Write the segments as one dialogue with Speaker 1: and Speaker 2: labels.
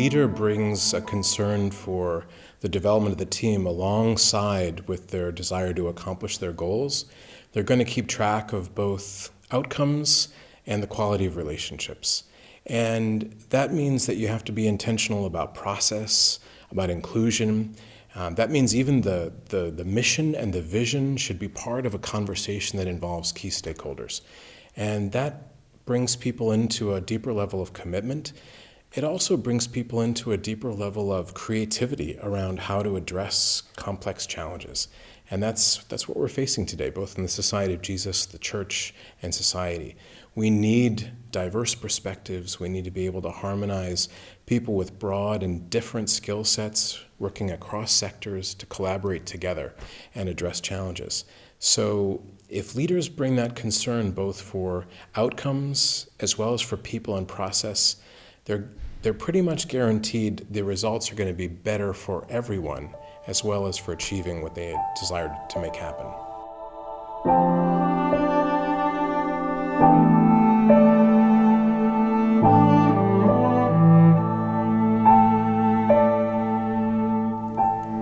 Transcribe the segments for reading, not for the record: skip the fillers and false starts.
Speaker 1: leader brings a concern for the development of the team alongside with their desire to accomplish their goals, they're going to keep track of both outcomes and the quality of relationships. And that means that you have to be intentional about process, about inclusion. That means even the mission and the vision should be part of a conversation that involves key stakeholders. And that brings people into a deeper level of commitment. It also brings people into a deeper level of creativity around how to address complex challenges. And that's what we're facing today, both in the Society of Jesus, the church, and society. We need diverse perspectives. We need to be able to harmonize people with broad and different skill sets working across sectors to collaborate together and address challenges. So if leaders bring that concern both for outcomes as well as for people and process, they're pretty much guaranteed the results are going to be better for everyone, as well as for achieving what they desired to make happen.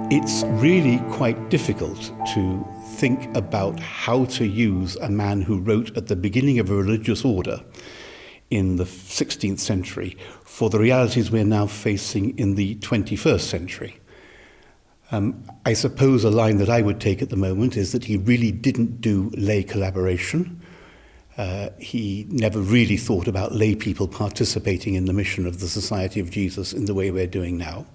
Speaker 2: It's really quite difficult to think about how to use a man who wrote at the beginning of a religious order in the 16th century for the realities we're now facing in the 21st century. I suppose a line that I would take at the moment is that he really didn't do lay collaboration. He never really thought about lay people participating in the mission of the Society of Jesus in the way we're doing now.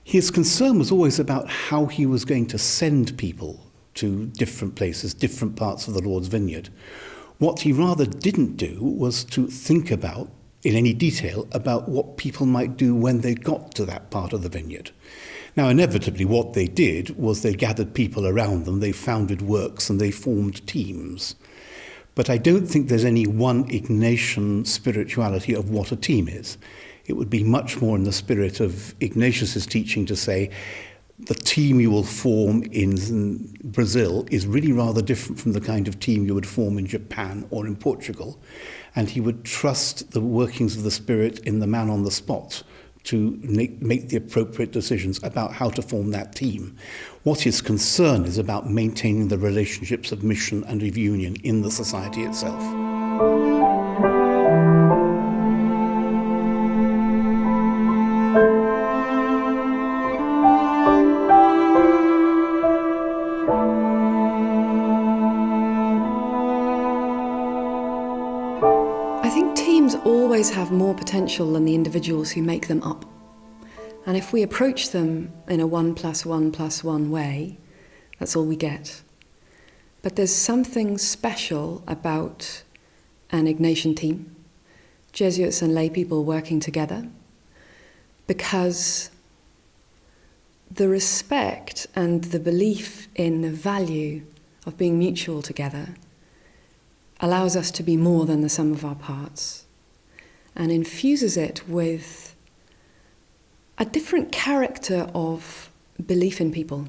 Speaker 2: His concern was always about how he was going to send people to different places, different parts of the Lord's vineyard. What he rather didn't do was to think about, in any detail, about what people might do when they got to that part of the vineyard. Now, inevitably, what they did was they gathered people around them, they founded works, and they formed teams. But I don't think there's any one Ignatian spirituality of what a team is. It would be much more in the spirit of Ignatius's teaching to say the team you will form in Brazil is really rather different from the kind of team you would form in Japan or in Portugal. And he would trust the workings of the Spirit in the man on the spot to make the appropriate decisions about how to form that team. What his concern is about maintaining the relationships of mission and of union in the society itself.
Speaker 3: I think teams always have more potential than the individuals who make them up. And if we approach them in a 1+1+1 way, that's all we get. But there's something special about an Ignatian team, Jesuits and lay people working together, because the respect and the belief in the value of being mutual together allows us to be more than the sum of our parts and infuses it with a different character of belief in people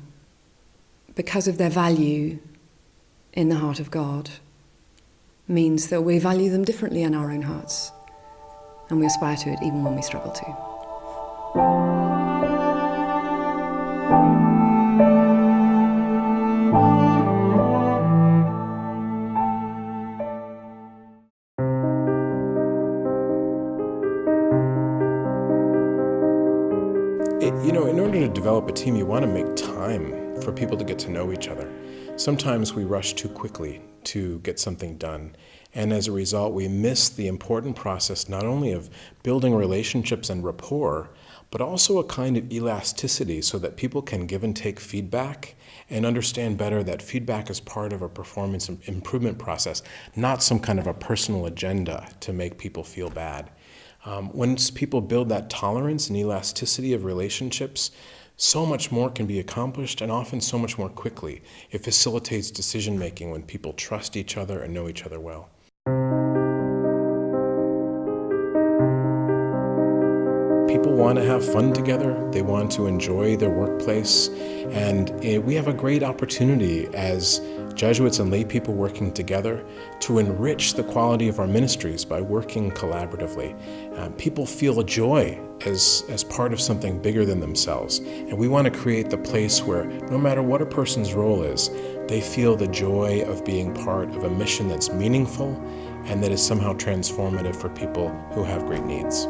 Speaker 3: because of their value in the heart of God means that we value them differently in our own hearts and we aspire to it even when we struggle to.
Speaker 1: In order to develop a team, you want to make time for people to get to know each other. Sometimes we rush too quickly to get something done, and as a result, we miss the important process not only of building relationships and rapport, but also a kind of elasticity so that people can give and take feedback and understand better that feedback is part of a performance improvement process, not some kind of a personal agenda to make people feel bad. Once people build that tolerance and elasticity of relationships, so much more can be accomplished and often so much more quickly. It facilitates decision-making when people trust each other and know each other well. People want to have fun together, they want to enjoy their workplace, and we have a great opportunity as Jesuits and lay people working together to enrich the quality of our ministries by working collaboratively. People feel a joy as part of something bigger than themselves. And we want to create the place where no matter what a person's role is, they feel the joy of being part of a mission that's meaningful and that is somehow transformative for people who have great needs.